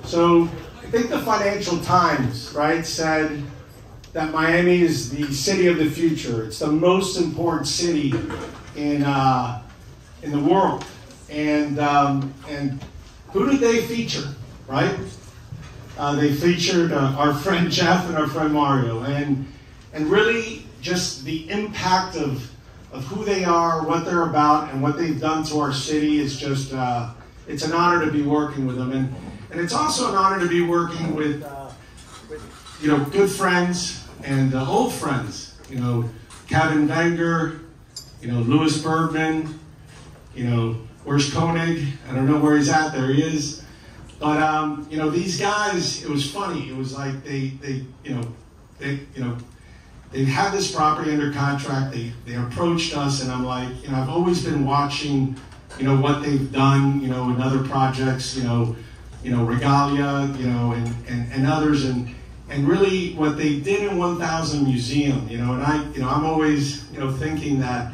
So I think the Financial Times, right, said that Miami is the city of the future. It's the most important city in the world. And who did they feature, right? They featured our friend Jeff and our friend Mario, and really just the impact of who they are, what they're about, and what they've done to our city is just, it's an honor to be working with them. And it's also an honor to be working with good friends and old friends. Kevin Wenger, Louis Bergman, where's Koenig? I don't know where he's at. There he is. But these guys, it was funny. It was like they had this property under contract. They approached us, and I'm like, I've always been watching, what they've done, in other projects, Regalia, and others, and really what they did in 1000 Museum, and I'm always, thinking that,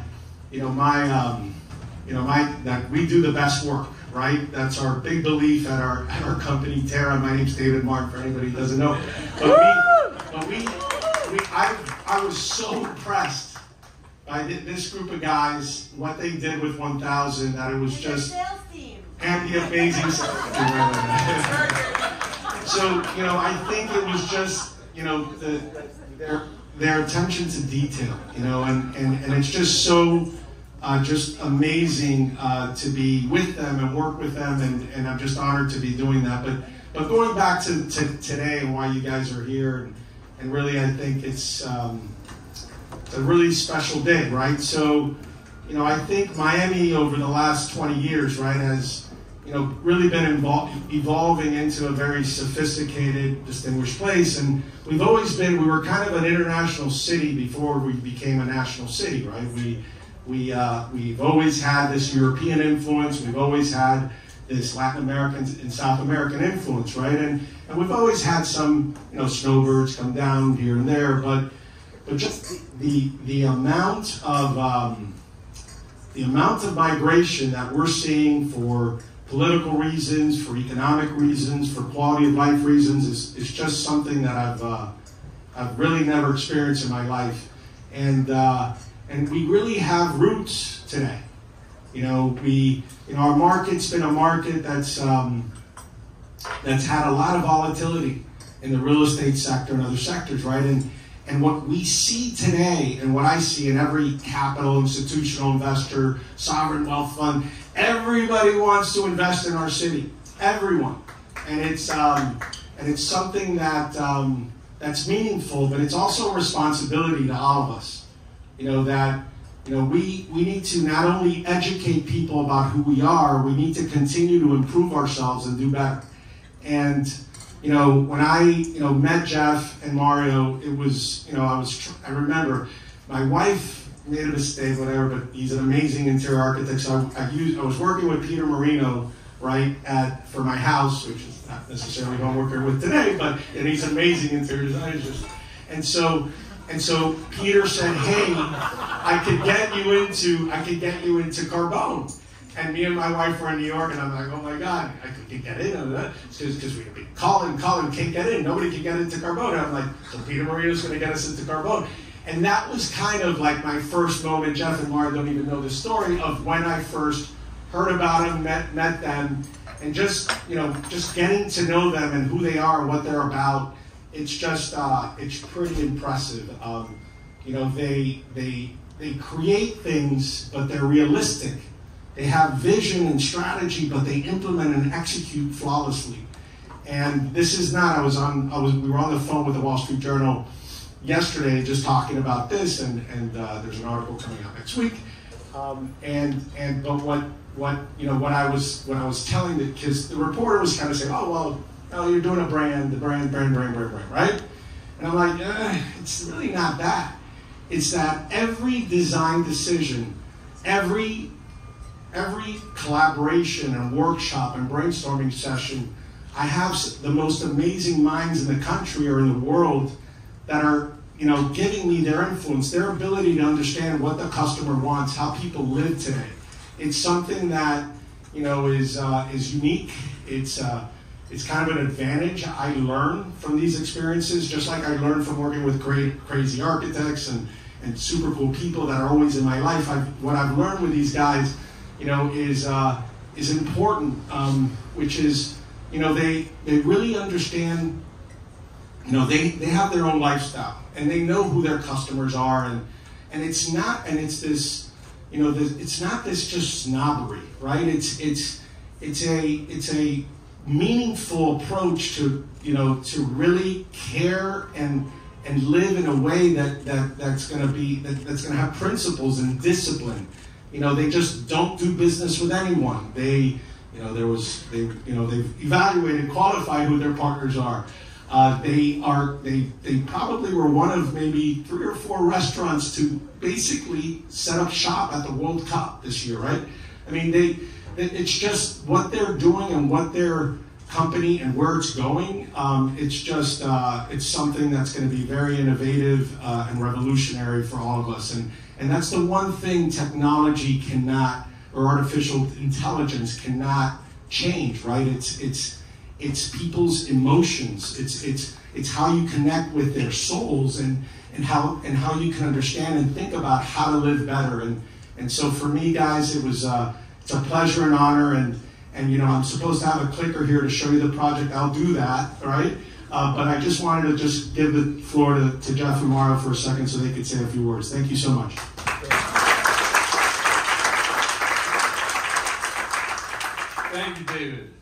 that we do the best work, right? That's our big belief at our company, Terra. My name's David Martin, for anybody who doesn't know. I was so impressed by this group of guys, what they did with 1000, that it was just, and the amazing stuff. So, I think it was just, their attention to detail, and it's just so, just amazing to be with them and work with them, and I'm just honored to be doing that. But going back to today and why you guys are here, and really I think it's a really special day, right? So, I think Miami over the last 20 years, right, has really been evolving into a very sophisticated, distinguished place. And we were kind of an international city before we became a national city, right? We've always had this European influence. We've always had this Latin American and South American influence, right? And we've always had some, snowbirds come down here and there, but just the amount of migration that we're seeing for political reasons, for economic reasons, for quality of life reasons is just something that I've really never experienced in my life, and we really have roots today. Our market's been a market that's had a lot of volatility in the real estate sector and other sectors, right? And what we see today, and what I see in every capital, institutional investor, sovereign wealth fund, everybody wants to invest in our city. Everyone, and it's something that that's meaningful, but it's also a responsibility to all of us. We need to not only educate people about who we are, we need to continue to improve ourselves and do better. And when I met Jeff and Mario, it was I remember my wife made a mistake, whatever, but he's an amazing interior architect. So I was working with Peter Marino, right, for my house, which is not necessarily who I'm working with today, and he's an amazing interior designer. And so Peter said, "Hey, I could get you into Carbone." And me and my wife were in New York, and I'm like, "Oh my God, I could get in." Because we'd be calling, can't get in. Nobody can get into Carbone. And I'm like, so Peter Marino's going to get us into Carbone. And that was kind of like my first moment. Jeff and Mario don't even know the story of when I first heard about them, met them, and just getting to know them and who they are and what they're about. It's just it's pretty impressive. They create things, but they're realistic. They have vision and strategy, but they implement and execute flawlessly. And this is not. We were on the phone with the Wall Street Journal yesterday, just talking about this, and there's an article coming out next week. But what I was telling because the reporter was kind of saying, "Oh well, you're doing a brand, brand, right?" And I'm like, it's really not that. It's that every design decision, every collaboration and workshop and brainstorming session, I have the most amazing minds in the country or in the world that are, giving me their influence, their ability to understand what the customer wants, how people live today. It's something that, is unique. It's it's kind of an advantage. I learn from these experiences, just like I learned from working with great, crazy architects and super cool people that are always in my life. What I've learned with these guys, you know, is important, which is, you know, they really understand, you know, they have their own lifestyle and they know who their customers are, and it's this, you know, it's not this just snobbery, right? It's a meaningful approach to, you know, to really care and live in a way that's going to have principles and discipline. You know, they just don't do business with anyone. They've evaluated, qualified who their partners are. They probably were one of maybe 3 or 4 restaurants to basically set up shop at the World Cup this year, right? I mean, it's just what they're doing and what their company and where it's going. It's something that's going to be very innovative and revolutionary for all of us. And that's the one thing technology cannot, or artificial intelligence cannot change, right? It's people's emotions. It's how you connect with their souls and how you can understand and think about how to live better. And so for me, guys, it's a pleasure and honor. And you know, I'm supposed to have a clicker here to show you the project. I'll do that, all right? But I just wanted to just give the floor to Jeff and Mario for a second so they could say a few words. Thank you so much. Thank you, David.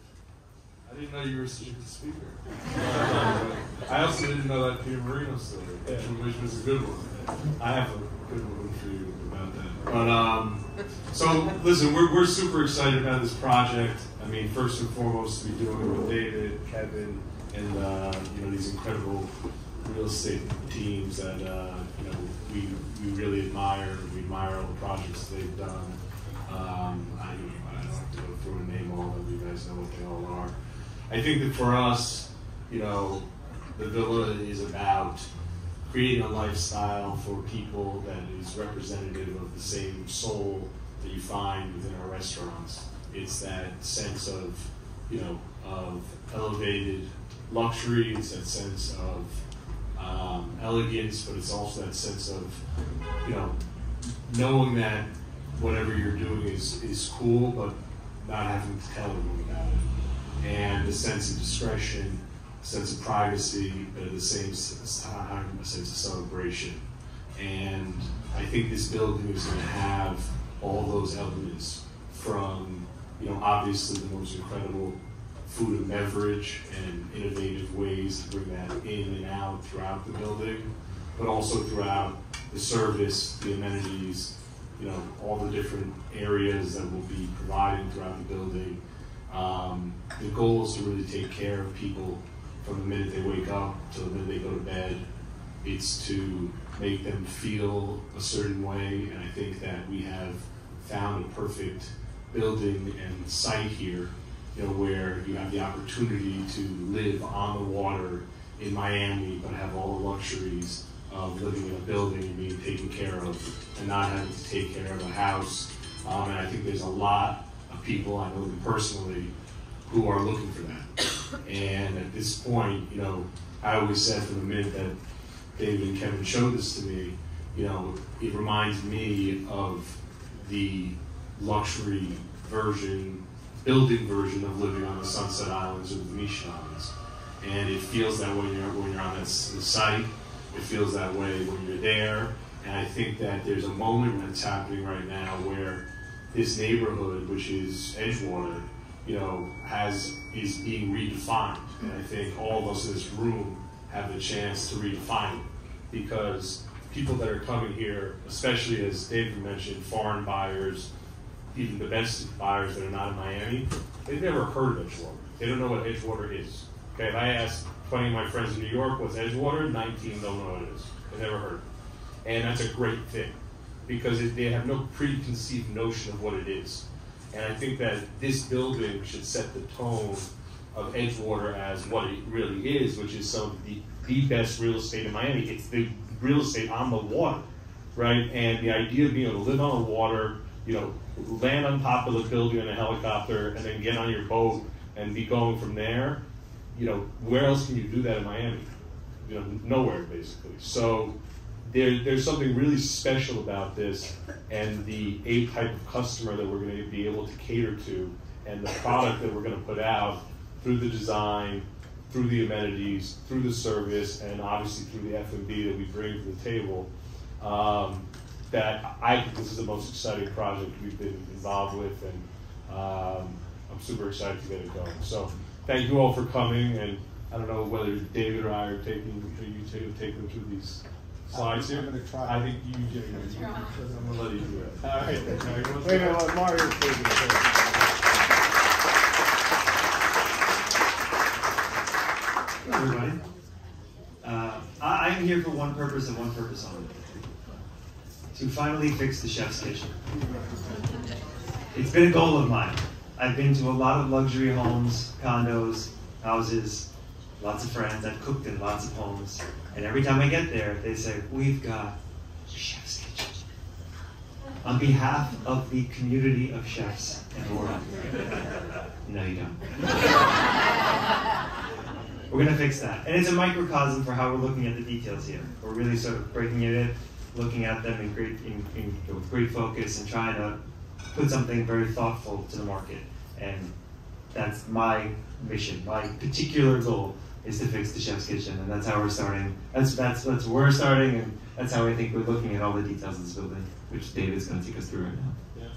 I didn't know you were such a good speaker. I also didn't know that Peter Marino story, which was a good one. I have a good one for you about that. But so listen, we're super excited about this project. I mean, first and foremost, to be doing it with David, Kevin, and you know, these incredible real estate teams that you know, we really admire. We admire all the projects they've done. I don't have to go through and name all of them. You guys know what they all are. I think that for us, you know, the villa is about creating a lifestyle for people that is representative of the same soul that you find within our restaurants. It's that sense of, you know, of elevated luxury. It's that sense of elegance, but it's also that sense of, you know, knowing that whatever you're doing is cool, but not having to tell anyone about it. And the sense of discretion, a sense of privacy, but at the same time, a sense of celebration. And I think this building is going to have all those elements, from, you know, obviously the most incredible food and beverage and innovative ways to bring that in and out throughout the building, but also throughout the service, the amenities, you know, all the different areas that we'll be providing throughout the building. The goal is to really take care of people from the minute they wake up to the minute they go to bed. It's to make them feel a certain way, and I think that we have found a perfect building and site here, you know, where you have the opportunity to live on the water in Miami, but have all the luxuries of living in a building and being taken care of, and not having to take care of a house. And I think there's a lot of people, I know them personally, who are looking for that. And at this point, you know, I always said from the minute that David and Kevin showed this to me, you know, it reminds me of the luxury version, building version of living on the Sunset Islands or the Venetian Islands. And it feels that way when you're on this site. It feels that way when you're there. And I think that there's a moment that's happening right now where this neighborhood, which is Edgewater, you know, is being redefined. And I think all of us in this room have the chance to redefine it, because people that are coming here, especially as David mentioned, foreign buyers, even domestic buyers that are not in Miami, they've never heard of Edgewater. They don't know what Edgewater is. Okay, if I ask 20 of my friends in New York what's Edgewater, 19 don't know what it is. They've never heard. And that's a great thing, because they have no preconceived notion of what it is. And I think that this building should set the tone of Edgewater as what it really is, which is some of the best real estate in Miami. It's the real estate on the water, right? And the idea of being able to live on the water, you know, land on top of the building in a helicopter, and then get on your boat and be going from there, you know, where else can you do that in Miami? You know, nowhere basically. So there's something really special about this, and the type of customer that we're going to be able to cater to, and the product that we're going to put out through the design, through the amenities, through the service, and obviously through the F&B that we bring to the table. That I think this is the most exciting project we've been involved with, and I'm super excited to get it going. So thank you all for coming, and I don't know whether David or I are taking them through these slides here. I'm going to try. I think you do. I'm going to let you do it. All right. Wait a minute, Mario's taking it. Hello, everybody. I'm here for one purpose and one purpose only. To finally fix the chef's kitchen. It's been a goal of mine. I've been to a lot of luxury homes, condos, houses, lots of friends. I've cooked in lots of homes. And every time I get there, they say, we've got the chef's kitchen. On behalf of the community of chefs in the world. No, you don't. We're going to fix that. And it's a microcosm for how we're looking at the details here. We're really sort of breaking it in, looking at them with great focus and trying to put something very thoughtful to the market. And that's my mission. My particular goal is to fix the chef's kitchen, and that's how we're starting. That's where we're starting, and that's how I think we're looking at all the details of this building, which David's going to take us through right now. Yeah.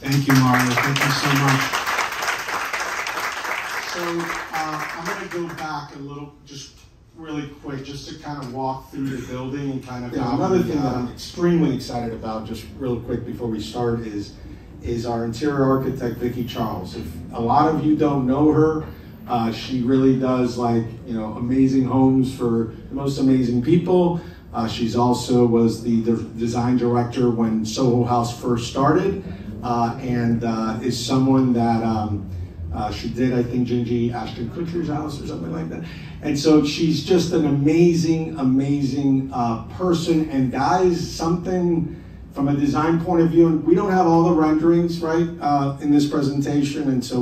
Thank you, Mario. Thank you so much. So I'm going to go back a little, just really quick, just to kind of walk through the building and kind of another thing that I'm extremely excited about, just real quick before we start, is our interior architect, Vicki Charles. If a lot of you don't know her, she really does amazing homes for the most amazing people. She's also was the design director when Soho House first started, and is someone that she did, I think, Gingy Ashton Kutcher's house or something like that. And so she's just an amazing, amazing person. And guys, something from a design point of view, and we don't have all the renderings, right, in this presentation, and so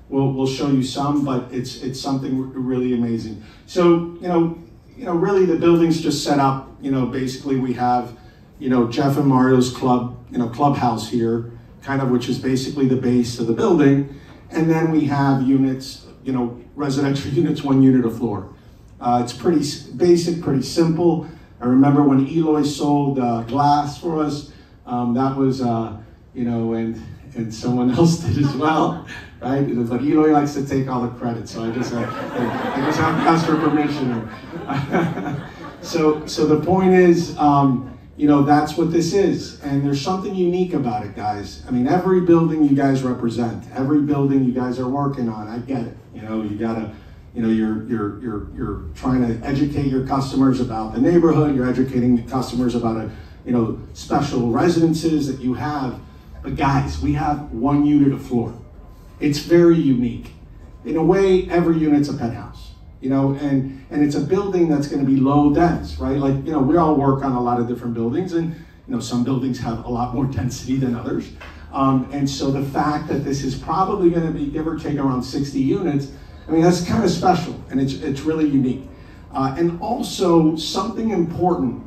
we'll show you some, but it's something really amazing. So, really the building's just set up, basically we have, Jeff and Mario's clubhouse here, kind of, which is basically the base of the building. And then we have units, residential units, 1 unit a floor. It's pretty basic, pretty simple. I remember when Eloy sold glass for us, that was, and someone else did as well, right? But Eloy likes to take all the credit, so I just have to ask for permission. So the point is, that's what this is, and there's something unique about it, guys. I mean, every building you guys represent, every building you guys are working on, I get it. You gotta, you're trying to educate your customers about the neighborhood. You're educating the customers about special residences that you have. But guys, we have 1 unit a floor. It's very unique. In a way, every unit's a penthouse. And it's a building that's going to be low dense, right? Like, we all work on a lot of different buildings, and, some buildings have a lot more density than others. And so the fact that this is probably going to be, give or take, around 60 units, I mean, that's kind of special, and it's really unique. And also, something important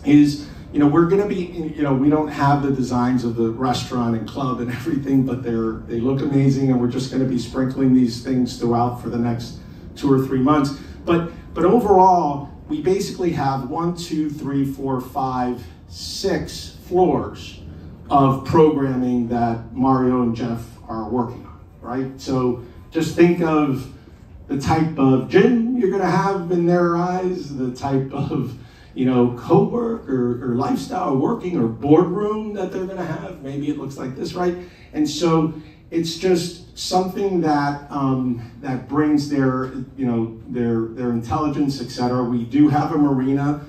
is, we're going to be, we don't have the designs of the restaurant and club and everything, but they look amazing, and we're just going to be sprinkling these things throughout for the next 2 or 3 months. But overall, we basically have 1, 2, 3, 4, 5, 6 floors of programming that Mario and Jeff are working on, right? So just think of the type of gym you're going to have in their eyes, the type of co-work or lifestyle working or boardroom that they're going to have. Maybe it looks like this, right? And so it's just something that that brings their their intelligence, etc. We do have a marina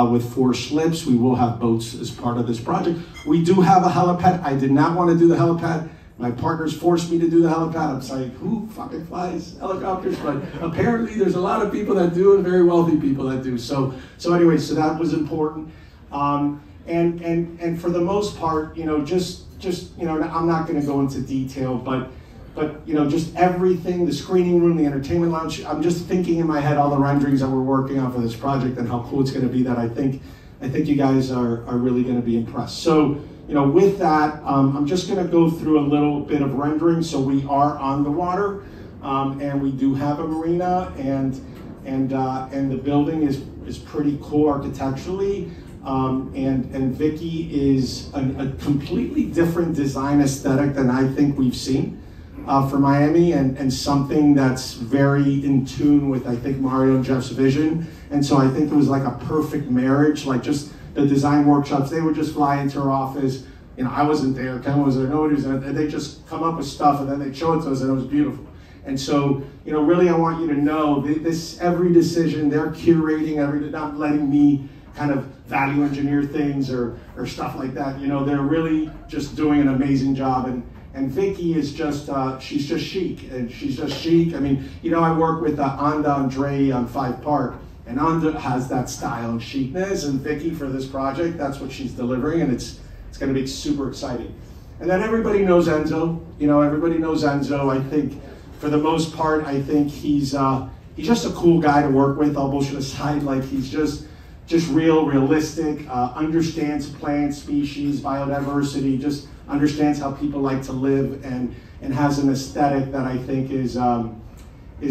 with 4 slips. We will have boats as part of this project. We do have a helipad. I did not want to do the helipad. My partners forced me to do the helipad. I'm like, who fucking flies helicopters? But apparently there's a lot of people that do, and very wealthy people that do. So anyway, so that was important. And for the most part, just I'm not going to go into detail, but but you know, just everything, the screening room, the entertainment lounge. I'm just thinking in my head all the renderings that we're working on for this project and how cool it's going to be. That I think you guys are really going to be impressed. So, you know, with that, I'm just going to go through a little bit of rendering. So we are on the water, and we do have a marina, and the building is pretty cool architecturally. And Vicky is a completely different design aesthetic than I think we've seen for Miami, and something that's very in tune with, I think, Mario and Jeff's vision. And so I think it was like a perfect marriage, like just the design workshops. They would just fly into her office. You know, I wasn't there, Ken was there, nobody was there, and they just come up with stuff and then they'd show it to us, and it was beautiful. And so, you know, really I want you to know this, every decision, they're curating, not letting me kind of value engineer things or stuff like that. You know, they're really just doing an amazing job. And Vicky is just, she's just chic, and she's just chic. I mean, you know, I work with Anda Andre on 5 Park, and Anda has that style and chicness, and Vicky for this project, that's what she's delivering, and it's going to be super exciting. And then everybody knows Enzo. You know, everybody knows Enzo. I think, for the most part, I think he's just a cool guy to work with, all bullshit aside. Like, he's just realistic, understands plant species, biodiversity, just understands how people like to live, and has an aesthetic that I think is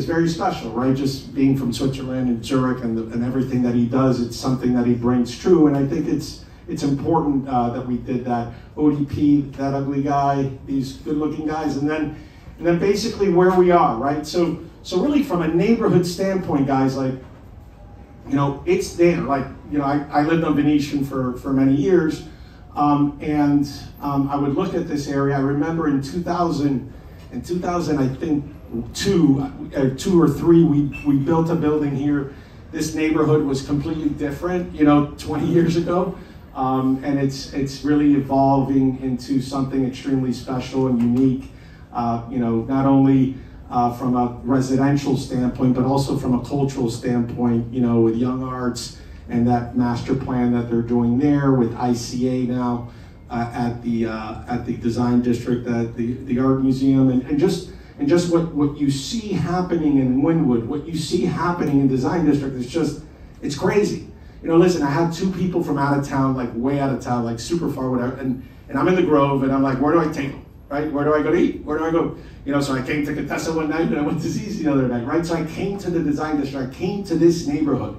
very special, right? Just being from Switzerland and Zurich and everything that he does, it's something that he brings true, and I think it's important that we did that. ODP, that ugly guy, these good-looking guys, and then basically where we are, right? So really from a neighborhood standpoint, guys, like, you know, it's there. Like, you know, I lived on Venetian for many years, and I would look at this area. I remember in 2000, I think two or three, we built a building here. This neighborhood was completely different, you know, 20 years ago, and it's really evolving into something extremely special and unique. You know, not only from a residential standpoint, but also from a cultural standpoint, you know, with Young Arts and that master plan that they're doing there, with ICA now at the Design District, at the Art Museum, and just what you see happening in Wynwood, what you see happening in Design District is it's crazy. You know, listen, I had 2 people from out of town, like way out of town, like super far, whatever, and I'm in the Grove, and I'm like, where do I take them? Right? Where do I go to eat? Where do I go? You know, so I came to Contessa one night, and I went to Zizi the other night, right? So I came to the Design District. I came to this neighborhood.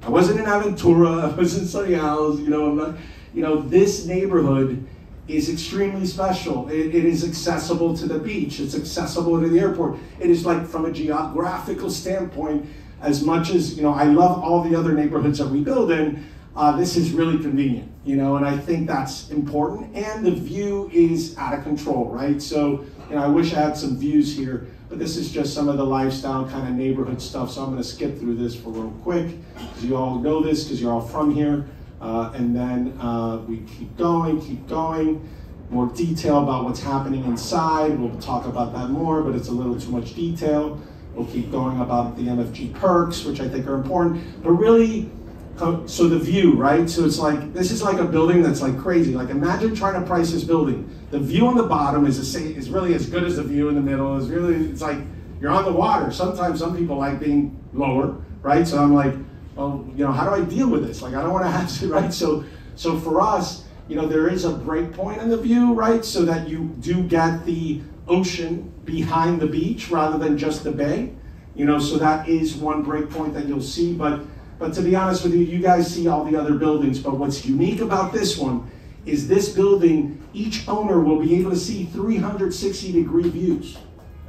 I wasn't in Aventura. I was in Sunny Isles. You know, I'm not. You know, this neighborhood is extremely special. It is accessible to the beach. It's accessible to the airport. It is, like, from a geographical standpoint, as much as, you know, I love all the other neighborhoods that we build in. This is really convenient, you know, and I think that's important. And the view is out of control, right? So, you know, I wish I had some views here, but this is just some of the lifestyle kind of neighborhood stuff. So I'm going to skip through this for real quick, because you all know this, because you're all from here. And then we keep going. More detail about what's happening inside. We'll talk about that more, but it's a little too much detail. We'll keep going about the MFG perks, which I think are important, but really. So the view, right? So it's like, this is like a building that's like crazy. Like, imagine trying to price this building. The view on the bottom is really as good as the view in the middle. It's like you're on the water. Sometimes some people like being lower, right? So I'm like, well, you know, how do I deal with this? Like, I don't want to have to, right? So for us, you know, there is a break point in the view, right? So that you do get the ocean behind the beach rather than just the bay. You know, so that is one break point that you'll see, but to be honest with you, you guys see all the other buildings, but what's unique about this one is this building, each owner will be able to see 360-degree views.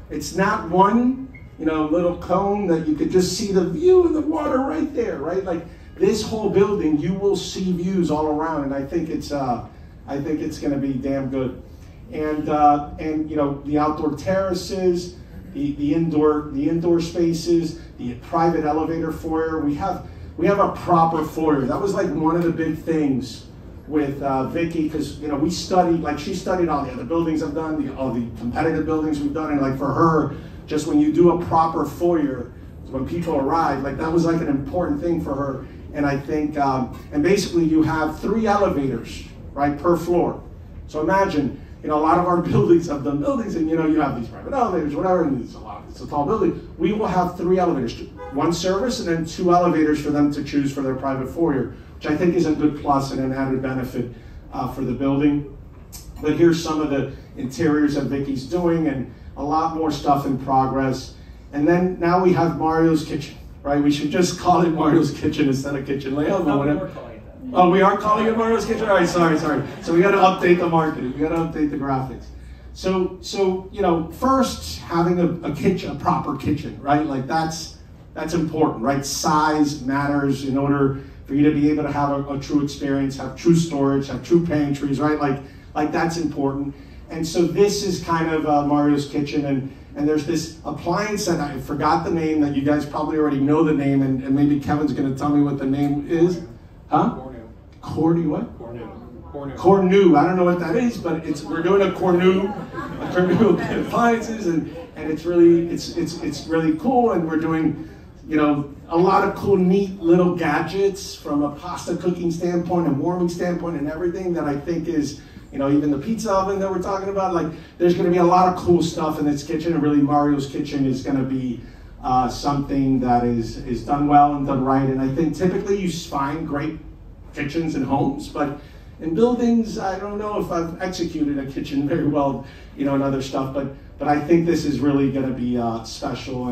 It's not one, you know, little cone that you could just see the view of the water right there, right? Like, this whole building, you will see views all around, and I think it's going to be damn good. And you know, the outdoor terraces, the indoor spaces, the private elevator foyer. We have a proper foyer. That was like one of the big things with Vicky, because, you know, we studied, like, she studied all the other buildings I've done, all the competitive buildings we've done, and like for her, just when you do a proper foyer, when people arrive, like, that was like an important thing for her. And I think, and basically you have 3 elevators, right, per floor. So imagine, you know, a lot of our buildings have done buildings, and you know, you have these private elevators, whatever, and it's a tall building. We will have 3 elevators, 1 service and then 2 elevators for them to choose for their private foyer, which I think is a good plus and an added benefit for the building. But here's some of the interiors that Vicky's doing, and a lot more stuff in progress. And then now we have Mario's Kitchen, right? We should just call it Mario's Kitchen instead of Kitchen Layout. No, we're calling it that. Oh, we are calling it Mario's Kitchen? All right, sorry. So we got to update the marketing. We got to update the graphics. So you know, first having a kitchen, a proper kitchen, right? Like that's important, right? Size matters in order for you to be able to have a true experience, have true storage, have true pantries, right? Like that's important. And so this is kind of Mario's Kitchen, and there's this appliance that I forgot the name, that you guys probably already know the name, and maybe Kevin's going to tell me what the name is. Huh? Cornu what? Cornu. I don't know what that is, but we're doing a Cornu appliances, and it's really cool, and we're doing, you know, a lot of cool, neat little gadgets from a pasta cooking standpoint and warming standpoint and everything that I think is, you know, even the pizza oven that we're talking about, like there's going to be a lot of cool stuff in this kitchen, and really Mario's Kitchen is going to be something that is done well and done right. And I think typically you find great kitchens in homes, but in buildings, I don't know if I've executed a kitchen very well, you know, and other stuff, but I think this is really going to be special,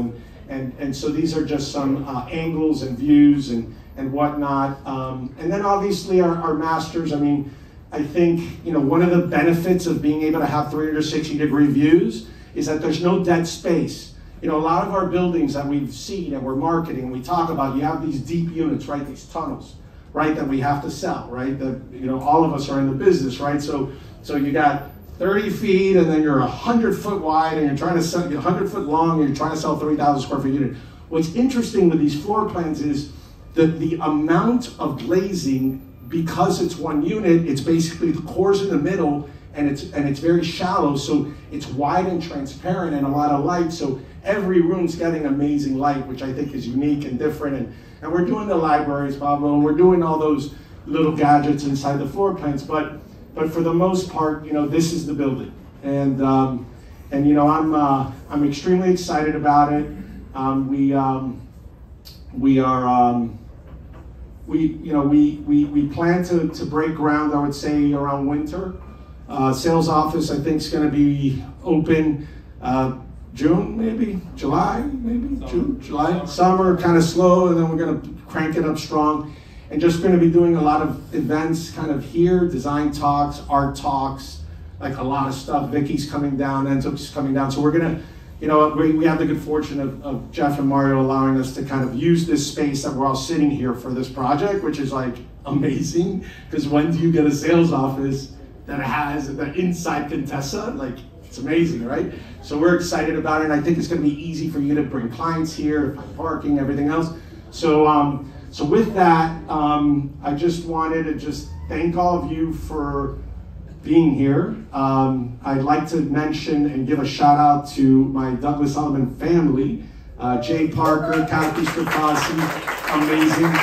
and so these are just some angles and views and whatnot, and then obviously our masters. I mean, I think, you know, one of the benefits of being able to have 360-degree views is that there's no dead space. You know, a lot of our buildings that we've seen and we're marketing, we talk about, you have these deep units, right? These tunnels, right? That we have to sell, right? That, you know, all of us are in the business, right? So you got 30 feet, and then you're 100 foot wide, and you're trying to sell, 100 foot long, and you're trying to sell 3,000 square foot unit. What's interesting with these floor plans is that the amount of glazing, because it's one unit, it's basically the cores in the middle, and it's very shallow, so it's wide and transparent and a lot of light, so every room's getting amazing light, which I think is unique and different. And we're doing the libraries, Pablo, and we're doing all those little gadgets inside the floor plans, but for the most part, you know, this is the building, and you know, I'm extremely excited about it. We plan to break ground, I would say, around winter. Sales office, I think, is going to be open June, maybe July, maybe June, July. Summer kind of slow, and then we're going to crank it up strong. And just going to be doing a lot of events kind of here, design talks, art talks, like a lot of stuff. Vicky's coming down, Enzo's coming down. So we're going to, you know, we have the good fortune of Jeff and Mario allowing us to kind of use this space that we're all sitting here for this project, which is like amazing, because when do you get a sales office that has the inside Contessa? Like, it's amazing, right? So we're excited about it, and I think it's going to be easy for you to bring clients here, find parking, everything else. So with that, I just wanted to just thank all of you for being here. I'd like to mention and give a shout out to my Douglas Elliman family, Jay Parker, Kathy Strapazzi, amazing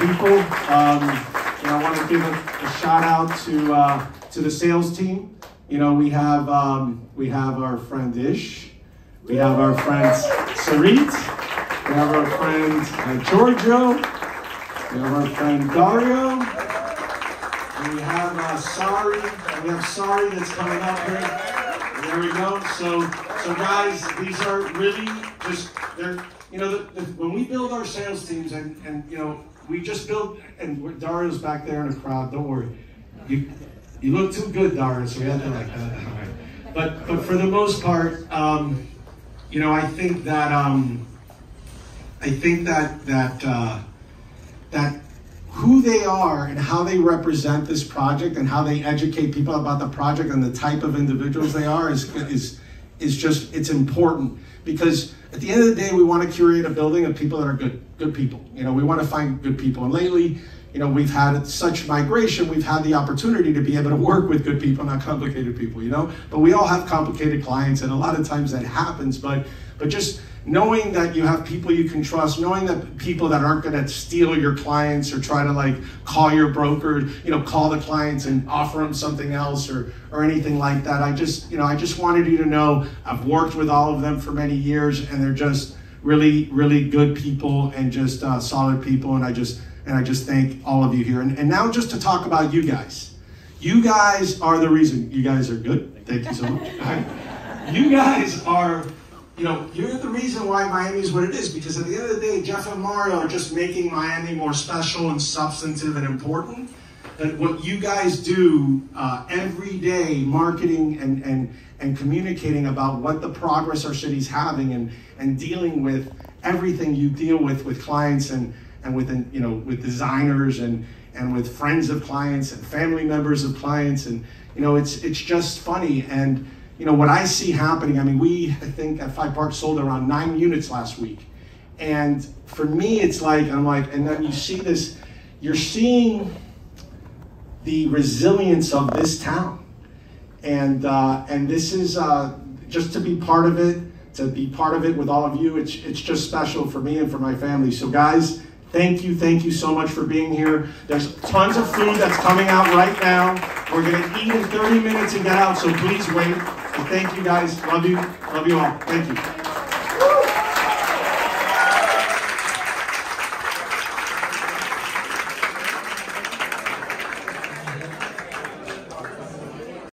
people. And I want to give a shout out to the sales team. You know, we have our friend Ish, we have our friend Sarit, we have our friend Giorgio, we have our friend Dario, and we have Sari that's coming up here. There we go. So guys, these are really just, they're, you know, when we build our sales teams, and you know, we just build, and Dario's back there in the crowd, don't worry. You look too good, Dario, so we have to like that. All right. But for the most part, you know, I think that who they are and how they represent this project and how they educate people about the project and the type of individuals they are is just, it's important, because at the end of the day, we want to curate a building of people that are good people. You know, we want to find good people, and lately, you know, we've had such migration, we've had the opportunity to be able to work with good people, not complicated people, you know? But we all have complicated clients, and a lot of times that happens, but but just knowing that you have people you can trust, knowing that people that aren't going to steal your clients or try to like call your broker, call the clients and offer them something else or anything like that. I just wanted you to know I've worked with all of them for many years, and they're just really, really good people and just solid people. And I just thank all of you here. And now just to talk about you guys. You guys are the reason. You guys are good. Thank you so much. You guys are, you're the reason why Miami is what it is, because at the end of the day, Jeff and Mario are just making Miami more special and substantive and important. That what you guys do every day, marketing and communicating about what the progress our city's having and dealing with everything you deal with clients and with designers and with friends of clients and family members of clients. And, it's just funny. And, what I see happening, I mean, I think at 5 Park sold around 9 units last week. And for me, it's like, and then you see this, you're seeing the resilience of this town. And this is just to be part of it, with all of you. It's just special for me and for my family. So guys, thank you so much for being here. There's tons of food that's coming out right now. We're gonna eat in 30 minutes and get out, so please wait. And thank you guys, love you all, thank you.